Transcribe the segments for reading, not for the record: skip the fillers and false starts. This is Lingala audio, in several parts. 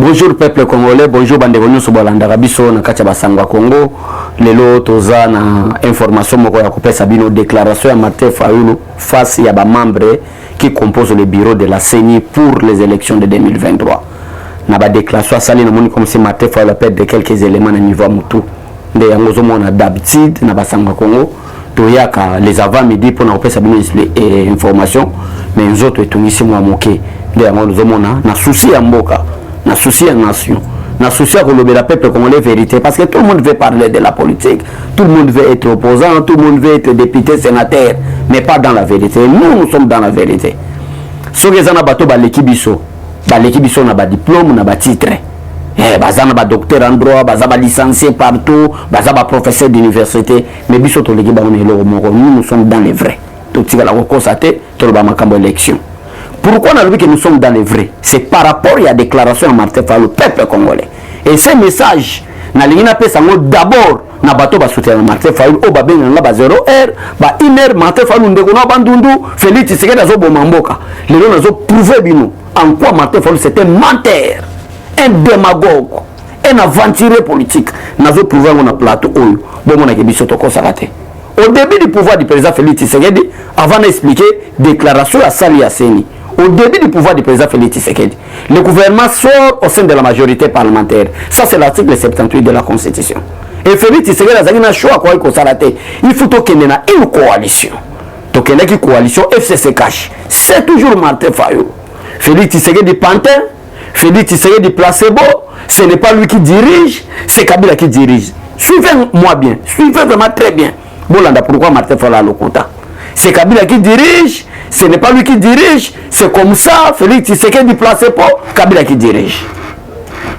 Bonjour peuple congolais, bonjour bande venus sur Bolanda biso na kacha basangwa Congo. Lelo toza na information moko ya kopesa bino déclaration ya Martin Fayulu face ya ba membres qui composent le bureau de la CENI pour les élections de 2023. Na ba déclaration sali na moni comme si Martin Fayulu perdre quelques éléments na niveau mutu. Nde yango zo mona d'habitude na basangwa Congo. Toyaka les avant-midi pour na kopesa bino information mais nous autres etungisi mwa moke. Nde yango zo mona na souci ya mboka. Na souci à nation, na souci à relever la peuple congolais vérité, parce que tout le monde veut parler de la politique, tout le monde veut être opposant, tout le monde veut être député, sénateur, mais pas dans la vérité. Nous sommes dans la vérité. Ce que zana bato ba l'équipe biso na ba diplôme, na ba titre. Bazana ba docteur en droit, bazaba licencié partout, bazaba professeur d'université, mais biso to l'équipe ba nous sommes dans les vrais. Tout ce que la constater, tout le ba makambo élection. Pourquoi on a dit que nous sommes dans les vrais? C'est par rapport à la déclaration de Martin Fayulu, le peuple congolais. Et ce message, d'abord, na bato ba soutien Martin Fayulu, au babé na ba 0 heure, ba 1 heure, Martin Fayulu ndekona bandundu, Félix Tshisekedi azo bomamboka. Les gens ont prouvé bino en quoi Martin Fayulu c'était un menteur, un démagogue, un aventurier politique. Nazo prouvé on a plateau oyo, bon on a ke biso to kosakate. Au début du pouvoir du président Félix Tshisekedi, avant d'expliquer déclaration à Sali Asseni. Au début du pouvoir du président Félix Tshisekedi, le gouvernement sort au sein de la majorité parlementaire. Ça, c'est l'article 78 de la Constitution. Et Félix Tshisekedi a un choix quoi il faut qu'il y ait une coalition. Donc, il y a une coalition FCC cash. C'est toujours Martin Fayulu. Félix Tshisekedi Pantin, Félix Tshisekedi Placebo, ce n'est pas lui qui dirige, c'est Kabila qui dirige. Suivez-moi bien, suivez vraiment très bien. Bolanda, pourquoi Martin Fayulu a le quota? C'est Kabila qui dirige, ce n'est pas lui qui dirige, c'est comme ça, Félix Tshisekedi placé pour Kabila qui dirige.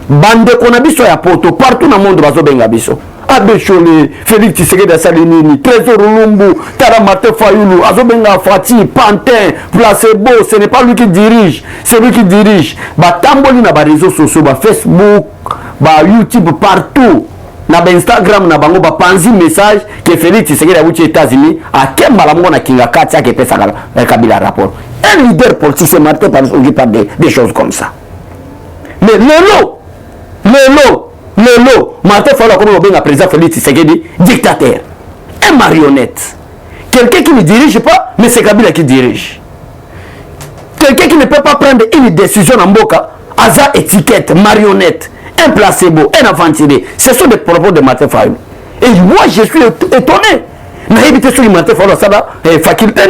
Bande konabiso ya poto, partout dans le monde, bazo benga biso. Abechole, Félix Tshisekedi Salinini, Trésor Lumbu, Tara Martin Fayulu, azo benga Fati, Pantin, Placebo, ce n'est pas lui qui dirige, c'est lui qui dirige. Ba tamboli na ba réseaux sociaux, ba Facebook, ba YouTube, partout. Na Instagram na bango ba panzi message que Félix Tshisekedi a aux États-Unis a kemba la mona kinga katia ke pesa Kabila rapport. Un leader politique c'est Martin Fayulu qui parle des choses comme ça. Mais le Martin Fayulu comme le benga président Félix Tshisekedi dictateur, un marionnette. Quelqu'un qui ne dirige pas, mais c'est Kabila qui dirige. Quelqu'un qui ne peut pas prendre une décision en Mboka, hasard étiquette, marionnette. Un placebo, un aventurier. Ce sont des propos de Martin Fayulu. Et moi, je suis étonné. Je n'ai évité sur Martin Fayulu la faculté.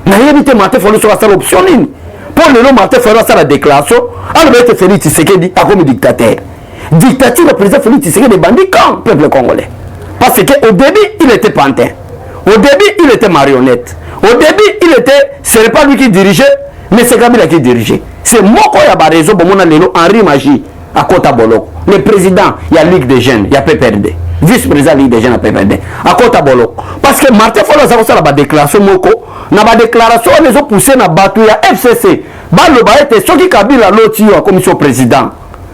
Je n'ai évité Martin Fayulu sur la option. Pour le nom Martin Fayulu la déclaration, alors il était Félix Tshisekedi comme dictateur. Dictature, le président Félix Tshisekedi est bandit quand le peuple congolais. Parce qu'au début, il était pantin. Au début, il était marionnette. Au début, il était, ce n'est pas lui qui dirigeait, mais c'est Kabila qui dirigeait. C'est moi qui ai raison pour mon Henri Magie. À Kota Boloko. Le président, il y a Ligue des jeunes, il y a PPRD. Vice-président Ligue des jeunes à PPRD. À Kota Boloko. Parce que Martin Fayulu a fait la déclaration moko. Na ba déclaration, les ont poussé na batou ya FCC. Ba le ba était ce qui Kabila l'autre à commission président.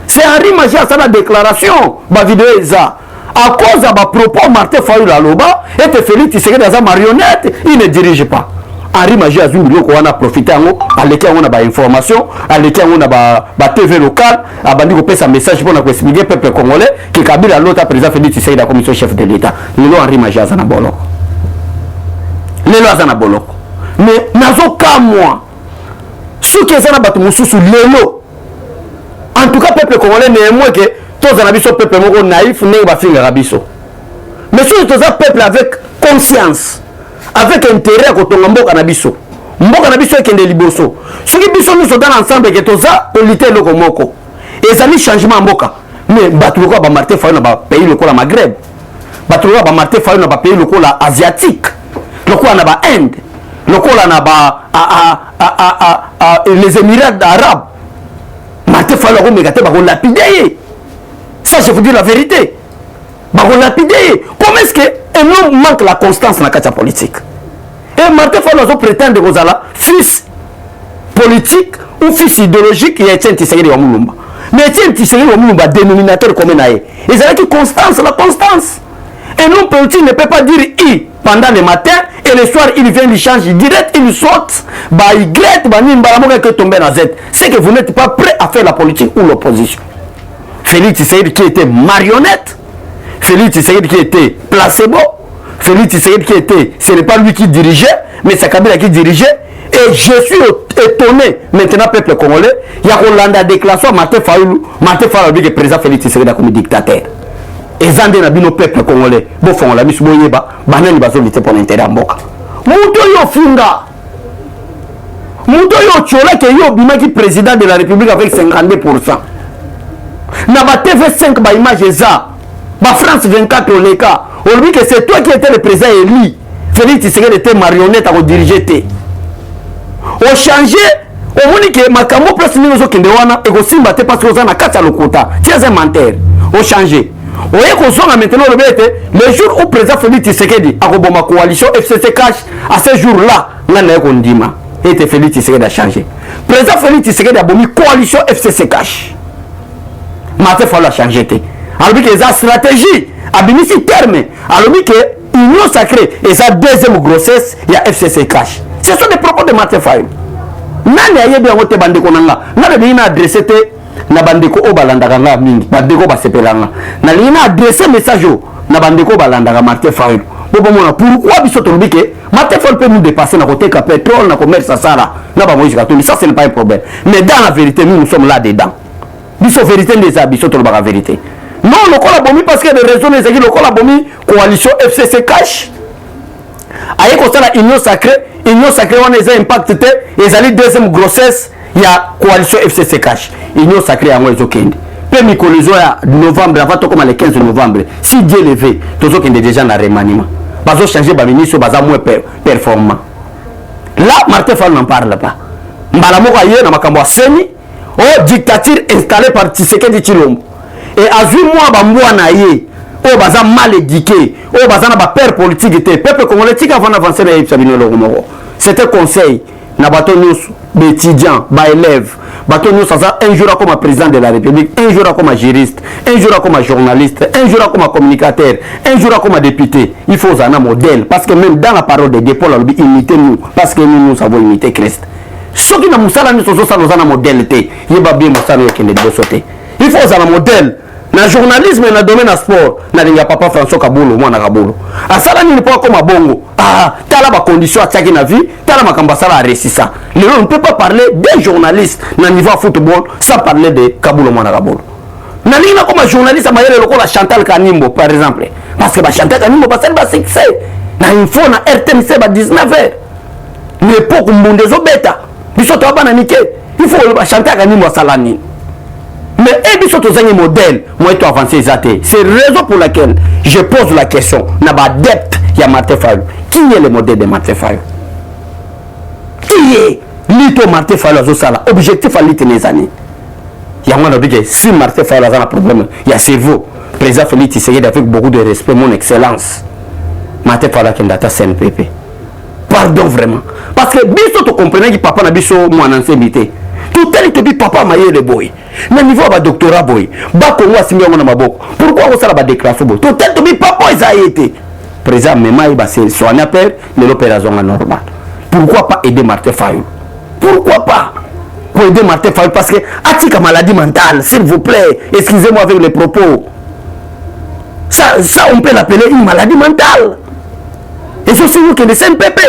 C'est Henri Magie à la déclaration. Ba vidéo ça. À cause de ba propos Martin Fayulu à l'oba, et Félix Tshisekedi dans sa marionnette, il ne dirige pas. Henri Magie a profité à l'équipe on a ba information, à l'équipe on a ba TV local, a bandi ko pesa message pour expliquer peuple congolais que Kabila l'autre président Félix Tshisekedi la commission chef de l'État. Lelo Henri Magie a na boloko. Lelo a na boloko. Mais nazo ka moi. Ce qui est na batu mususu lelo. En tout cas peuple congolais n'est moins que tous en abiso peuple moko naïf ne ba finga biso. Mais surtout tous peuple avec conscience. Avec intérêt à côté de Mboka Nabiso. Mboka Nabiso est un liboso. Ce qui biso nous sommes ensemble et que tout ça, on lutte le Komoko. Et ça dit changement Mboka. Mais Batouka ba Martin Fayulu na pays le la Maghreb. Batouka ba Martin Fayulu na pays le la asiatique. Le quoi na ba Inde. Le quoi na ba les Émirats arabes. Martin Fayulu ko megate ba ko lapider. Ça je vous dis la vérité. Ba ko lapider. Comment est-ce que un homme manque la constance dans la politique? Et Martin Fayulu prétend que Ozala, fils politique ou fils idéologique, il y a Etienne Tshisekedi wa Mulumba. Mais Etienne Tshisekedi wa Mulumba, dénominateur commun naé. Et c'est là que constance, la constance. Un homme politique ne peut pas dire I pendant le matin et le soir il vient, il change direct, il saute, bah il grette, bah il tombe dans Z. C'est que vous n'êtes pas prêt à faire la politique ou l'opposition. Félix Tshisekedi qui était marionnette, Félix Tshisekedi qui était placebo, Félix Tshisekedi qui était, ce n'est pas lui qui dirigeait, mais c'est Kabila qui dirigeait. Et je suis étonné, maintenant, peuple congolais, il y a Hollande a déclaré Martin Fayulu dit que le président Félix Tshisekedi comme dictateur. Et Zandé n'a pas peuple congolais. Bon, on l'a mis sur Boyeba, Banani Bazolité pour l'intérêt en Boka. Mouto yo funga. Mouto yo tchola que yo bima qui président de la République avec 52%. Na ba TV5 ba image ça. Ba France 24 au leka. On dit que c'est toi qui étais le président élu. Félix Tshisekedi était marionnette à diriger. On changé, on dit que makambo place nous kende wana et ko simba te parce que on a kata lokota. Tiens un menteur. On changé. On est qu'on maintenant le jour où le président Félix Tshisekedi a remis ma coalition FCC Cash à ce jour-là, on a condima et Félix Tshisekedi a changé. Le président Félix Tshisekedi a remis coalition FCC Cash. Martin Fayulu a changé. Alors que sa stratégie a mis ce terme. Alors que l'union sacrée et sa deuxième grossesse, il y a FCC Cash. Ce sont des propos de Martin Fayulu. Nani a yebi yango te bandeko nanga. Nani bina adressé te na bandeko o balandaka nga mingi. Bandeko basepelanga. Na lina adressé message na bandeko balandaka Martin Fayulu. Pourquoi biso tolobi ke Martin Fayulu peut nous dépasser na côté pétrole na commerce sasara na ba Moïse Katumbi. Ça ce n'est pas un problème. Mais dans la vérité nous sommes là dedans. Biso vérité des abisso tolobaka vérité. Non le colabomi parce que les raisons les équipes le colabomi coalition FCC Cash. Aïe comme ça la union sacrée on les a impacté et allait deuxième grossesse il y a coalition FCC Cash union sacrée à moi ezokende pe mikolizo ya novembre avant to comme le 15 novembre si Dieu le veut tous okende déjà na remaniement bazo changer ba ministre baza moins performant là Martin Fayulu n'en parle pas mbala moko aye na makambo aseni oh dictature installée par Tshisekedi Tshilombo et a vu moi ba mwana ye oh baza mal éduqué oh baza na ba père politique était peuple congolais tika avant avancer na yebisabino lo moko c'était conseil na bato nyusu d'étudiants ba élèves bato nyusu ça un jour comme président de la République un jour comme juriste un jour comme journaliste un jour comme communicateur un jour comme député il faut un modèle parce que même dans la parole de Dieu Paul a dit imiter nous parce que nous savons imiter Christ ce qui na musala ni soso ça nous a un modèle té yeba bien musala qui ne doit sauter il faut un modèle. Na journalisme na domaine na sport na linga papa François Kabulu mwana Kabulu asala ni pas comme bongo tala ba condition attaquer na vie tala makamba sala resisa le on ne peut pas parler d'un journaliste na niveau football sans parler de Kabulu mwana Kabulu na linga comme journaliste amayele lokola Chantal Kanimbo par exemple parce que ba Chantal Kanimbo ba sala ba succès na info na RTNC ba 19h l'époque mbondezo beta biso to bana nike il faut ba Chantal Kanimbo sala ni. Mais et biso tozangi modèle moi to avancer zaté c'est raison pour laquelle je pose la question na ba adepte ya Martin Fayulu qui est le modèle de Martin Fayulu qui est lito Martin Fayulu azo sala objectif à l'itenez années ya mwana bige si Martin Fayulu a un problème il y a cerveau président Félix Tshisekedi avec beaucoup de respect mon excellence Martin Fayulu qui ndata CNPP pardon vraiment parce que biso to comprenez que papa na biso mwana nsemité tout tel te dit papa maye le boy na niveau ba doctorat boy ba kongo asimbi ngona maboko pourquoi on sala ba déclaration boy tout tel te dit papa ça été président mema il va se soigner père mais l'opération normal pourquoi pas aider Martin Fayulu pourquoi pas pour aider Martin Fayulu parce que atika maladie mentale s'il vous plaît excusez-moi avec les propos ça on peut l'appeler une maladie mentale et c'est vous qui le CNPP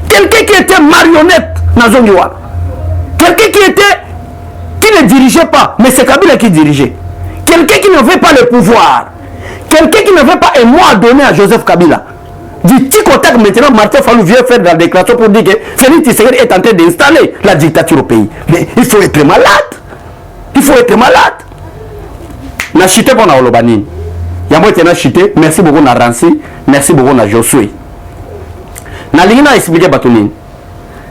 quelqu'un qui était marionnette dans Zongiwa quelqu'un qui ne dirigeait pas, mais c'est Kabila qui dirigeait. Quelqu'un qui ne veut pas le pouvoir. Quelqu'un qui ne veut pas un mot à donner à Joseph Kabila. Du petit contact maintenant, Martin Fayulu vient faire la déclaration pour dire que Félix Tshisekedi est en train d'installer la dictature au pays. Mais il faut être malade. Il faut être malade. Na chité pour na Olobani. Yamo était na chité. Merci beaucoup na Rancy. Merci beaucoup na Josué. Na lingina expliquer Batouni.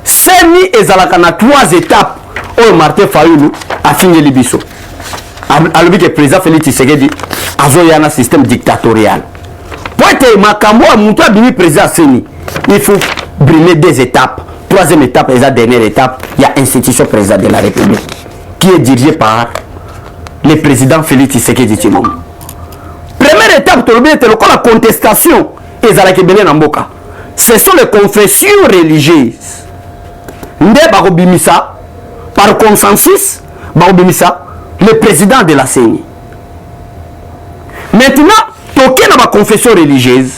Seni ezalaka na 3 étapes où Martin Fayulu a fini Libiso. Alors que le président Félix Tshisekedi a joué un système dictatorial. Pour être makambo à monter à président Seni, il faut brimer 2 étapes. 3e étape et la dernière étape, il y a l'institution président de la République qui est dirigée par le président Félix Tshisekedi Tshilombo. Première étape, c'est la contestation et ce sont les confessions religieuses. Par consensus, le président de la CENI. Maintenant, toqué dans ma confession religieuse,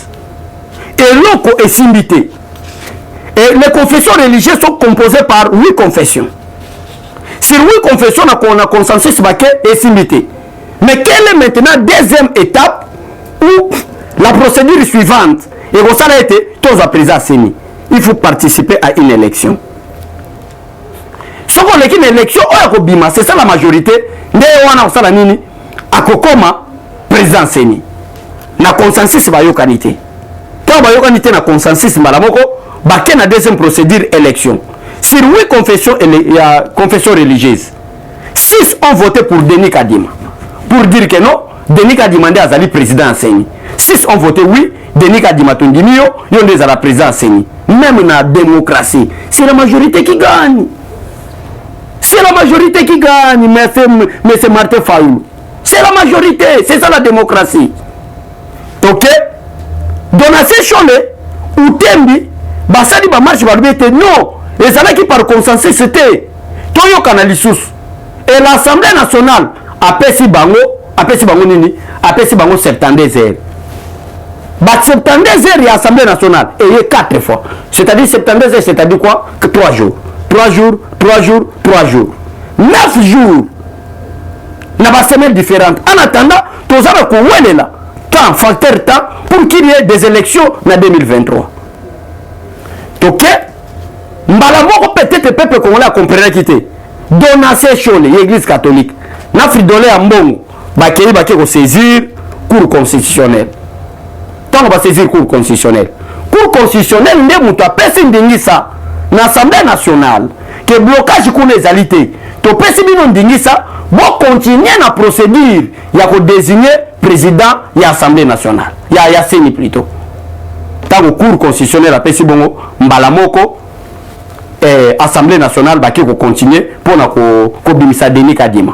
et l'autre est simbité. Et les confessions religieuses sont composées par 8 confessions. Sur 8 confessions, on a consensus et simbité. Mais quelle est maintenant la deuxième étape où la procédure suivante, et ça a été tous à présent signé. Il faut participer à une élection. Si on a une élection, c'est ça la majorité. On a une président Séni. Na consensus ba yokanité. Quand ba yokanité na consensus malamoko, ba ken na deuxième procédure élection. Sur 8 confessions religieuses, 6 ont voté pour Denis Kadima. Pour dire que non, Denis Kadima est azali président Séni. 6 ont voté oui, Denis Kadima tondimio, yon des à la président Séni. Même dans la démocratie, c'est la majorité qui gagne. C'est la majorité qui gagne, mais c'est Martin Fayoulou. C'est la majorité, c'est ça la démocratie. Ok? Donatien Chole, ou Tembi, Bassadi Bamarche Barbete, non. Et ça là qui par consensus, c'était Toyo Kanalissus. Et l'Assemblée nationale a Pessi Bango Nini, a Pessi Bango 72 heures. 72 heures, il y a l'Assemblée nationale, et il y a 4 fois. C'est-à-dire 72 heures, c'est-à-dire quoi? Que 3 jours. 3 jours, 3 jours, 3 jours. 9 jours. Dans des semaines différentes. En attendant, tous les là, temps, facteur temps, pour qu'il y ait des élections en 2023. Ok? Mbalamoko peut-être le peuple congolais a compris quitter. Donatien Chole, l'église catholique. N'a fridolé en bon, bakeli bakeli saisir cour constitutionnel. Tant on va saisir cour constitutionnel. Cour constitutionnel, n'est pas personne de ça. L'Assemblée nationale, que blocage pour les alités. To pesi bino ndingisa bo continuer na procédure ya ko désigner président ya Assemblée nationale ya Séni plutôt tant cour constitutionnel a pesi bongo mbalamoko Assemblée nationale ba ki ko continuer pour na ko bimisa Denis Kadima.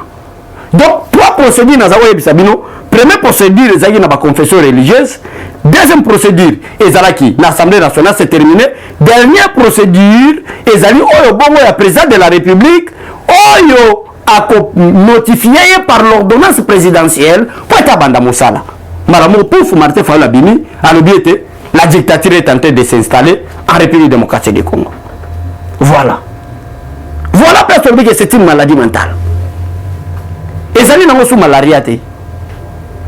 Donc 3 procédures na zawa yebisa bino. Première procédure ezaki na ba confession religieuse, deuxième procédure ezalaki na Assemblée nationale, c'est terminé. Dernière procédure ezali oyo bongo ya président de la République oyo a notifié par l'ordonnance présidentielle pour être banda mosala. Malamo pouf Martin Fayoulou Abimi a l'obéité, la dictature est en train de s'installer en République démocratique du Congo. Voilà. Voilà personne que c'est une maladie mentale. Ezali nango sous malaria te.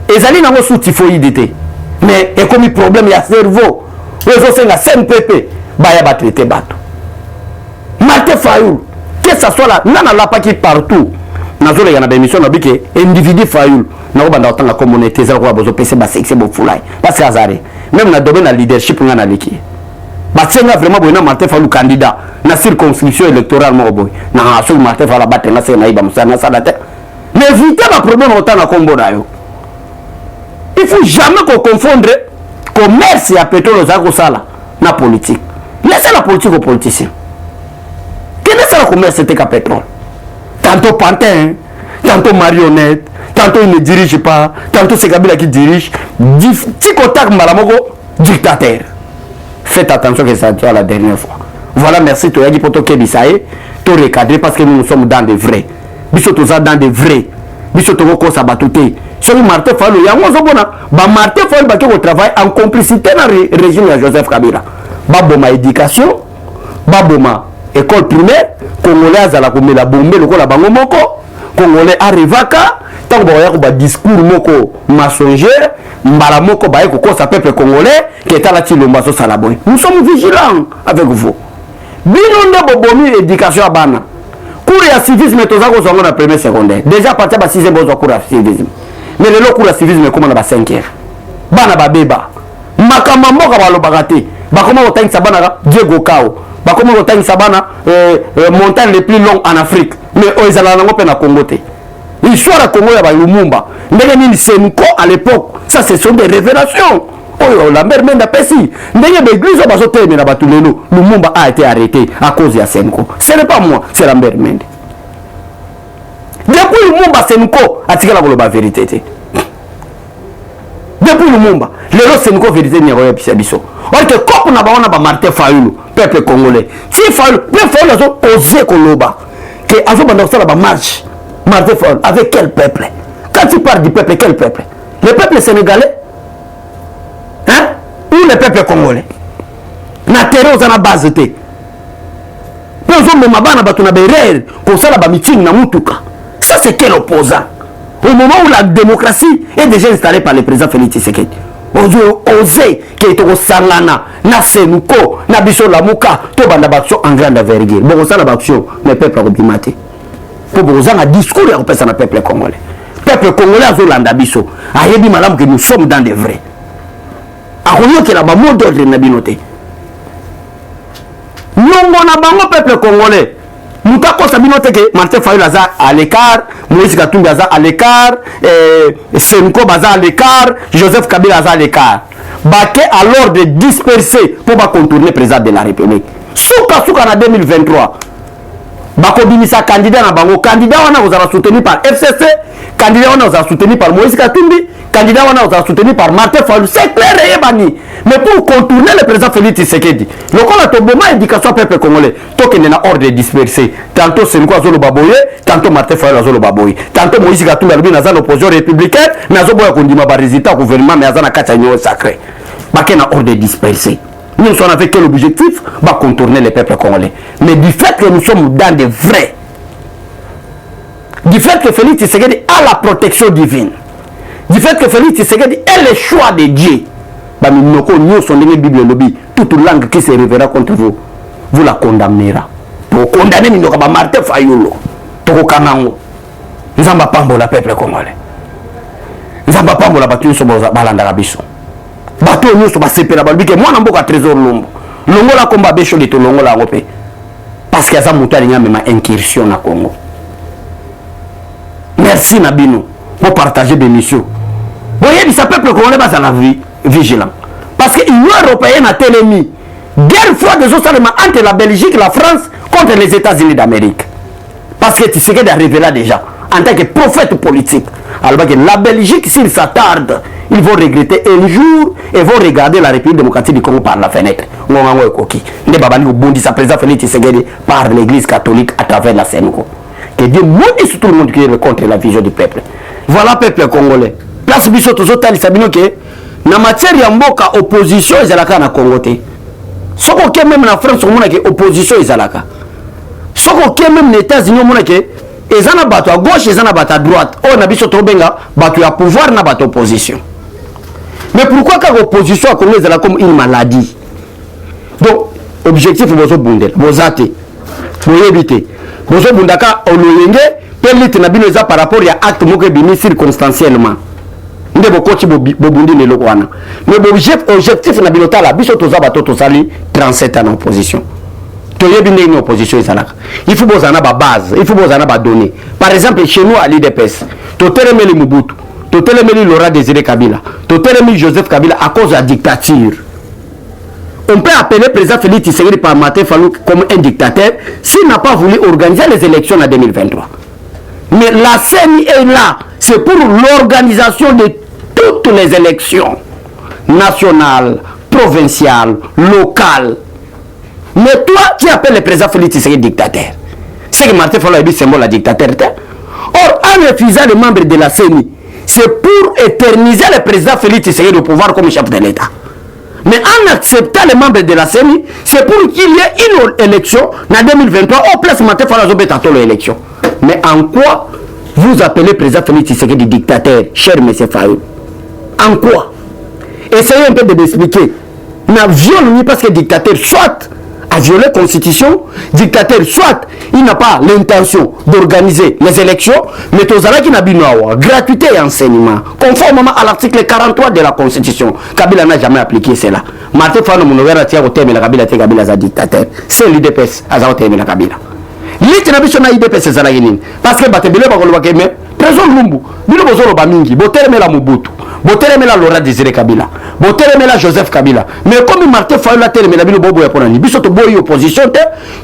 Ezali nango sous typhoïde. Mais et comme problème il y a cerveau. Ozo senga CNPP baya ba traiter bato. Martin Fayoulou que ça soit là, nana la pas qui partout. Nazo le yana ba émission na bike individu Fayoulou. Na obanda otanga communauté za kwa bozo pese ba sexe bo fulai. Parce que azare. Même na domaine na leadership ngana leki. Ba tsenga vraiment boyna Martin Fayoulou candidat na circonscription électorale mo boy. Na so Martin Fayoulou battre na se na iba musana salate. Mais éviter le problème autant à Combo. Il ne faut jamais qu'on confonde commerce et pétrole dans la politique. Laissez la politique aux politiciens. Quel est le commerce et le pétrole? Tantôt pantin, tantôt marionnette, tantôt il ne dirige pas, tantôt c'est Kabila qui dirige. Tikotak Malamoko, dictateur. Faites attention que ça soit la dernière fois. Voilà, merci. Tu as dit pour toi que ça est, tu recadré parce que nous sommes dans des vrais. Biso toza dans des vrais. Biso toko ko sabatuté. Sur Martin Fayoulou, yango zobona ba Martin Fayoulou ba ko travail en complicité dans le régime de Joseph Kabila. Ba boma éducation, ba boma école primaire, congolais ala ko mela bombe lokola bango moko, congolais arivaka, tango ba ya ko ba discours moko mensonger, mbala moko ba ko sa peuple congolais qui est à la tilomba so salaboy. Nous sommes vigilants avec vous. Bino ndo bobomi éducation abana. Cours ya civisme tozako zongo na premier secondaire. Déjà partir ba 6e bozo cours ya civisme. Mais le cours ya civisme comme na ba 5e. Bana ba beba. Makama moko ba lobagate. Ba comment otangisa bana Diego Kao. Ba comment otangisa bana montagne les plus longues en Afrique. Mais oizala nango pe na Congo te. L'histoire ya Congo ya ba Lumumba. Ndenge nini Senko à l'époque. Ça ce sont des révélations. Oh Lambert Mende Pessi. Ndenge l'église bazo teme na batulelo. Lumumba a été arrêté à cause de Senko. Ce n'est pas moi, c'est Lambert Mende. Depuis Lumumba Senko a tiré la vérité. Depuis Lumumba, le Senko vérité n'y a pas eu biso. Or que comme on a ba Martin Fayoulou, peuple congolais. Si Fayoulou, peuple Fayoulou a osé Koloba que avant de faire la marche. Martin Fayoulou avec quel peuple? Quand tu parles du peuple, quel peuple? Le peuple sénégalais, hein, ou le peuple congolais. Na terre aux base te. Puis on même abana batuna berere pour ça la meeting na mutuka. Ça c'est quel opposant? Au moment où la démocratie est déjà installée par le président Félix Tshisekedi. Osé qui est au Sangana, na Senuko, na Biso Lamuka, to banda baction en grande envergure. Bon ça la baction, mais peuple a obimate. Pour vous un discours et repère le peuple congolais. Peuple congolais a Zolanda Biso. A yebi madame que nous sommes dans des vrais. A reyo que la ba mot d'ordre na binoté. Nyongo na bango peuple congolais. Muta ko sabinote que Martin Fayulu aza à l'écart, Moïse Katumbi aza à l'écart, Senko baza à l'écart, Joseph Kabila aza à l'écart. Baké alors de disperser pour contourner le président de la République. Souka en 2023. Bako bimisa candidat na bango, candidat wana vous avez soutenu par FCC, candidat wana vous avez soutenu par Moïse Katumbi, candidat wana vous avez soutenu par Martin Fayulu. C'est clair et bani. Mais pour contourner le président Félix Tshisekedi, le coup là to boma éducation peuple congolais, to que na ordre de disperser. Tantôt Senko azolo baboye, tantôt Martin Fayulu azolo baboye, tantôt Moïse Katumbi albi na za l'opposition républicaine, mais azoboya kondima ba résultat gouvernement mais azana kata nyo sacré. Baké na ordre de disperser. Nous sommes avec quel objectif? Bah contourner le peuple congolais. Mais du fait que nous sommes dans des vrais, du fait que Félix Tshisekedi a la protection divine, du fait que Félix Tshisekedi est le choix de Dieu, bah nous sommes des Bible lobby, toute langue qui se révélera contre vous, vous la condamnera. Pour condamner Minoko Martin Fayulu, pour Kanango, nous avons pas le peuple congolais. Nous avons pas la bataille sur Balanda Rabiso. Bateau nous sommes séparés balbi que moi n'amboka trésor lombo longo la combat becho de to longo la ngopé parce que ça mutali nya même incursion na Congo. Merci Nabino pour partager des missions. Voyez du peuple congolais bas la vie vigilant parce que l'Union européenne a télémi guerre froide des Ostalema entre la Belgique et la France contre les États-Unis d'Amérique parce que tu sais que révélé déjà en tant que prophète politique. Alors que la Belgique s'il s'attarde ils vont regretter un jour et vont regarder la République démocratique du Congo par la fenêtre. Président Félix Tshisekedi par l'église catholique à travers la Sénégal. Que Dieu maudisse tout le monde qui est contre la vision du peuple. Voilà peuple congolais. Place biso tozotali sabino que na matière ya mboka opposition ezalaka na Congo te. Soko ke même na France on que opposition ezalaka. Soko ke même les États-Unis on que ezana bato à gauche ezana bato à droite. Oh na biso to benga bato ya pouvoir na bato opposition. Mais pourquoi quand l'opposition a connu comme une maladie? Donc, objectif, vous avez bundé, vous avez évité. Vous avez bundé, vous avez par rapport à l'acte qui circonstanciellement. Vous avez bundé le loana. Mais l'objectif, vous avez 37 ans en opposition. Une opposition. Il faut que vous ayez une base, il faut que vous ayez une donnée. Par exemple, chez nous à l'IDPS, vous avez les Mobutu. Totelemeli Laurent Désiré Kabila, Totelemeli Joseph Kabila à cause de la dictature. On peut appeler le président Félix Tshisekedi par Martin Fayulu comme un dictateur s'il n'a pas voulu organiser les élections en 2023. Mais la CENI est là, c'est pour l'organisation de toutes les élections nationales, provinciales, locales. Mais toi, qui appelles le président Félix Tshisekedi dictateur? C'est que Martin Fayulu est symbole de la dictature. Or, en refusant les membres de la CENI, c'est pour éterniser le président Félix Tshisekedi au pouvoir comme chef de l'État. Mais en acceptant les membres de la CENI, c'est pour qu'il y ait une élection en 2023 au place Martin Fayulu l'élection. Mais en quoi vous appelez le président Félix Tshisekedi dictateur, cher monsieur Fayulu? En quoi? Essayez un peu de m'expliquer. N'a violé parce que dictateur soit a violé la constitution, dictateur soit il n'a pas l'intention d'organiser les élections, mais Tozala qui n'a pas gratuité et enseignement, conformément à l'article 43 de la constitution. Kabila n'a jamais appliqué cela. Martin Fayulu Mounouera tient au terme la Kabila est dictateur. C'est l'IDPS à au terme la Kabila. L'IDPS n'a IDPS parce que Batebele Bagolwake mais trésor Lumbu, Bilo Bozoro Bamingi, Boteleme la Mobutu, Boteleme la Laurent Désiré Kabila, Boteleme la Joseph Kabila. Mais comme Martin Fayulu a terminé la Bilo Bobo Yaponani, Bisoto Boy opposition,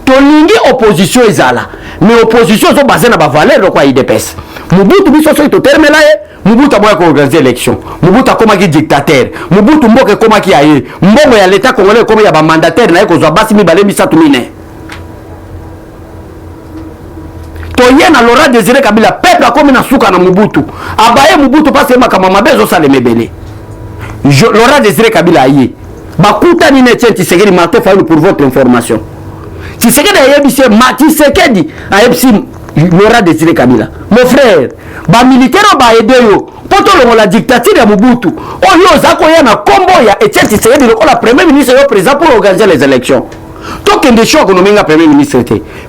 Tolingi opposition ezala. Mais opposition sont basées dans la valeur de quoi IDPS. Mobutu Bisoto est au terme là, Mobutu a organisé l'élection. Mobutu a comme qui dictateur. Mobutu Mboke comme qui a eu. Mbongo ya l'État congolais comme il y a un mandataire, na yeko Zobasi Mibale Misatumine. toye na Laurent Désiré Kabila peuple a comme na suka na Mobutu abaye Mobutu parce que makama mabezo ça le mebele Laurent Désiré Kabila aye bakuta ni netien Tshisekedi Martin Fayulu pour votre information Tshisekedi ayebisi Tshisekedi ayebisi Laurent Désiré Kabila mon frère ba militaire ba aider yo poto la dictature ya Mobutu oyo zako ya na kombo ya Etienne Tshisekedi la premier ministre yo président pour organiser les élections donc des choix qu'on a premier ministre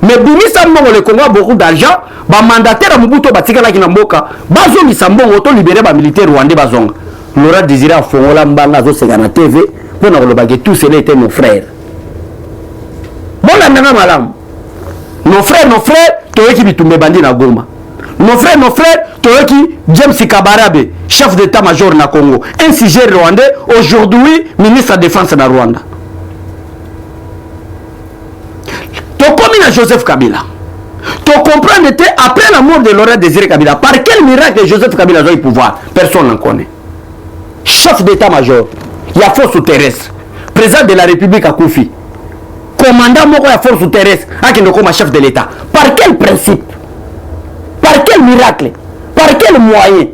mais bimisa mbongo le Congo a beaucoup d'argent ba mandataire ya Mobutu batikala ki na mboka bazo misambongo to libérer ba militaire rwandais bazonga Laurent Désiré afongola mbanga zo seka na TV pour na kolobaki tout cela était mon frère bon la nana malam nos frères toyeki bitumbe bandi na Goma nos frères toyeki James Kabarabe chef d'état-major na Congo un sujet rwandais aujourd'hui ministre de la défense na Rwanda to comme na Joseph Kabila to comprendre que après la mort de Laurent Désiré Kabila par quel miracle Joseph Kabila a eu pouvoir personne n'en connaît chef d'état-major il y a force terrestre président de la République à Koufi commandant moko ya force terrestre akende comme chef de l'État par quel principe par quel miracle par quel moyen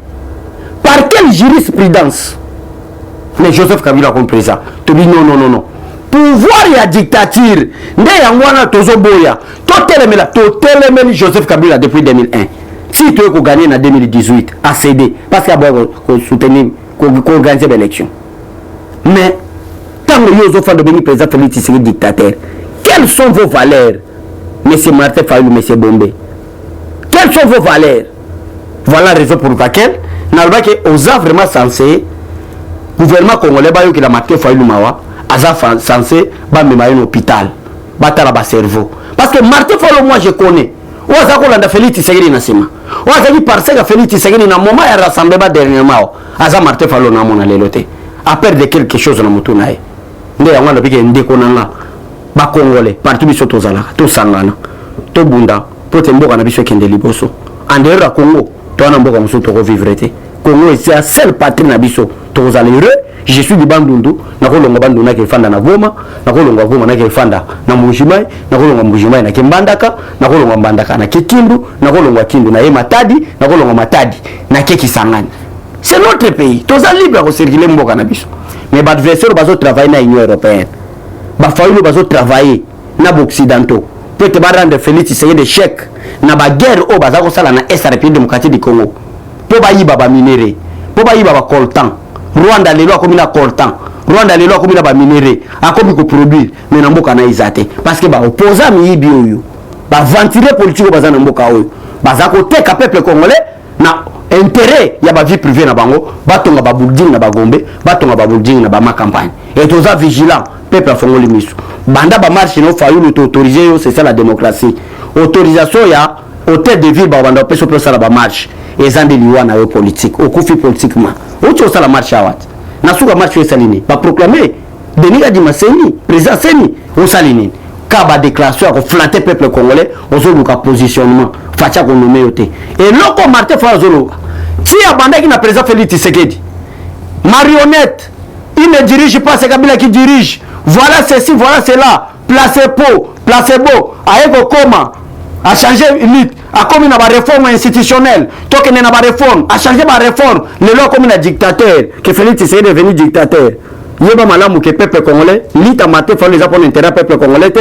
par quelle jurisprudence mais Joseph Kabila comme président te dit non pouvoir ya dictature nde yangwana tozoboya totelemeli Joseph Kabila depuis 2001 si tu veux gagner en 2018 à céder parce qu'il y a soutenir qu'on gagne l'élection mais tant que vous avez devenu président Félix Tshisekedi dictateur quelles sont vos valeurs monsieur Martin Fayulu monsieur Bombe quelles sont vos valeurs voilà la raison pour laquelle n'alba que osa vraiment censé gouvernement congolais ba yo ki la Martin Fayulu mawa aza censé ba mema un hôpital batala ba cerveau parce que Martin Fayulu moi je connais oza ko landa Félix Tshisekedi na sima oza ki parce que Félix Tshisekedi na moment ya rassemblement dernièrement aza Martin Fayulu na mona leloté à perdre quelque chose na mutu nae nde yango na bike ndeko nanga ba congolais partout biso tozala to sangana to bunda pote mboka na biso kende liboso andera Congo to na mboka muso to vivre te Congo est la seule patrie na biso tozala heureux je suis du bandundu na kolonga bandundu na ke fanda na Goma na kolonga Goma na ke fanda na Mujimai na kolonga Mujimai na ke Mbandaka na kolonga Mbandaka na ke Kindu na kolonga Kindu na ye Matadi na kolonga Matadi na ke Kisangani c'est notre pays tozala libre ko circuler mboka na biso mais ba adversaire bazo travailler na Union européenne ba Fayulu bazo travailler na occidentaux pour te rendre Félix Tshisekedi de chèque na ba guerre au bazako sala na République démocratique du Congo pour ba yiba ba minéré pour ba yiba ba coltan Rwanda lelo akomi na coltan Rwanda lelo akomi na ba minéré akomi ko produire mais na mboka na izate parce que ba opposant mi yibi oyo ba ventiler politique bazana mboka oyo bazako teka peuple congolais na intérêt ya ba vie privée na bango batonga ba building na ba Gombe batonga ba building na ba ma campagne et toza vigilant peuple a fongoli miso banda ba marche no Fayulu to autoriser yo c'est ça la démocratie autorisation ya hôtel de ville ba banda peso peso la ba marche et zande liwa na yo politique au kufi politiquement ocho ça la marche awat na suka marche salini ba proclamer Denis Adimaseni président Seni au salini ka ba déclaration ko flatter peuple congolais ozo luka positionnement facha ko nommer yote et loko Martin Fayulu si abanda ki na président Félix Tshisekedi marionnette il ne dirige pas, c'est Kabila qui dirige. Voilà ceci, voilà cela. Placebo, aeko koma, a changé lutte, a commis une réforme institutionnelle. Toi qui n'as pas réforme, a changé ma réforme. Le loi comme un dictateur, que Félix Tshisekedi est devenu dictateur. Yeba malamu que peuple congolais, l'État maté fait les apports d'intérêt peuple congolais,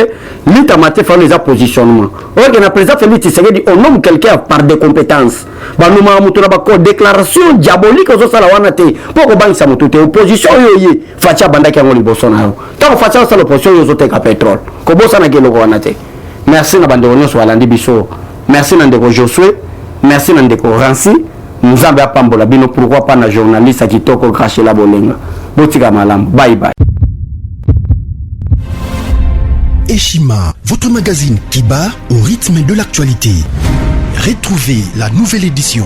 l'État maté fait les positionnements. Or que le président Félix Tshisekedi on nomme quelqu'un par des compétences. Ba nous ma mutu na ba déclaration diabolique aux sala wana te. Poko bangi sa mutu te opposition yoye facha banda ki ngoli bosona. Tant facha sa l'opposition yo zote ka pétrole. Ko bosana ke loko wana te. Merci na bande onyo so alandi biso. Merci na ndeko Josué, merci na ndeko Ransi. Nzambe apambola bino pourquoi pas na journaliste qui toko cracher la bolenga. Botika malam, bye bye. Eshima, votre magazine qui bat au rythme de l'actualité. Retrouvez la nouvelle édition.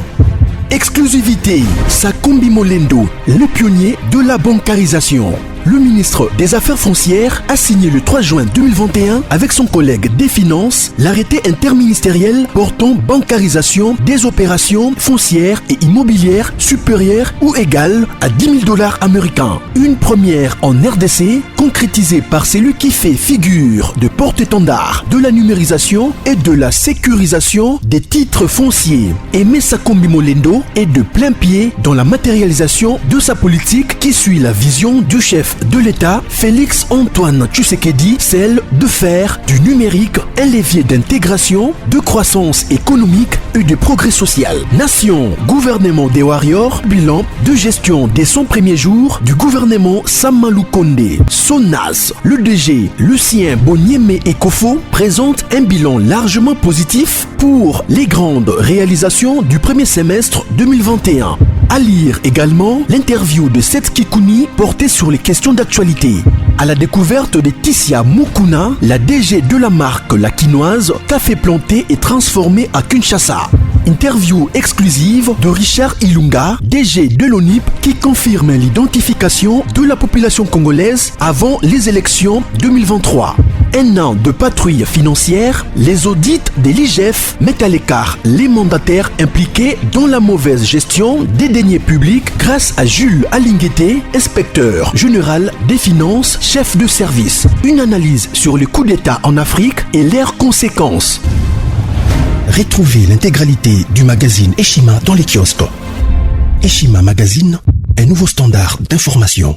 Exclusivité, Sakombi Molendo, le pionnier de la bancarisation. le ministre des Affaires foncières a signé le 3 juin 2021 avec son collègue des Finances l'arrêté interministériel portant bancarisation des opérations foncières et immobilières supérieures ou égales à 10 000 $ américains. Une première en RDC, concrétisée par celui qui fait figure de porte-étendard de la numérisation et de la sécurisation des titres fonciers. Aimé Sakombi Molendo est de plein pied dans la matérialisation de sa politique qui suit la vision du chef de l'État, Félix Antoine Tshisekedi, celle de faire du numérique un levier d'intégration, de croissance économique et de progrès social. Nation, gouvernement des Warriors, bilan de gestion dès son premier jour du gouvernement Samalou Kondé. Sonas, le DG Lucien Bonieme Ekofo présente un bilan largement positif pour les grandes réalisations du premier semestre 2021. À lire également l'interview de Seth Kikouni portée sur les questions d'actualité. À la découverte de Tissia Mukuna, la DG de la marque La Quinoise, café planté et transformé à Kinshasa. Interview exclusive de Richard Ilunga, DG de l'ONIP, qui confirme l'identification de la population congolaise avant les élections 2023. Un an de patrouille financière, les audits de l'IGF mettent à l'écart les mandataires impliqués dans la mauvaise gestion des deniers publics grâce à Jules Alinguete, inspecteur général des finances, chef de service. Une analyse sur les coups d'État en Afrique et leurs conséquences. Retrouvez l'intégralité du magazine Eshima dans les kiosques. Eshima Magazine, un nouveau standard d'information.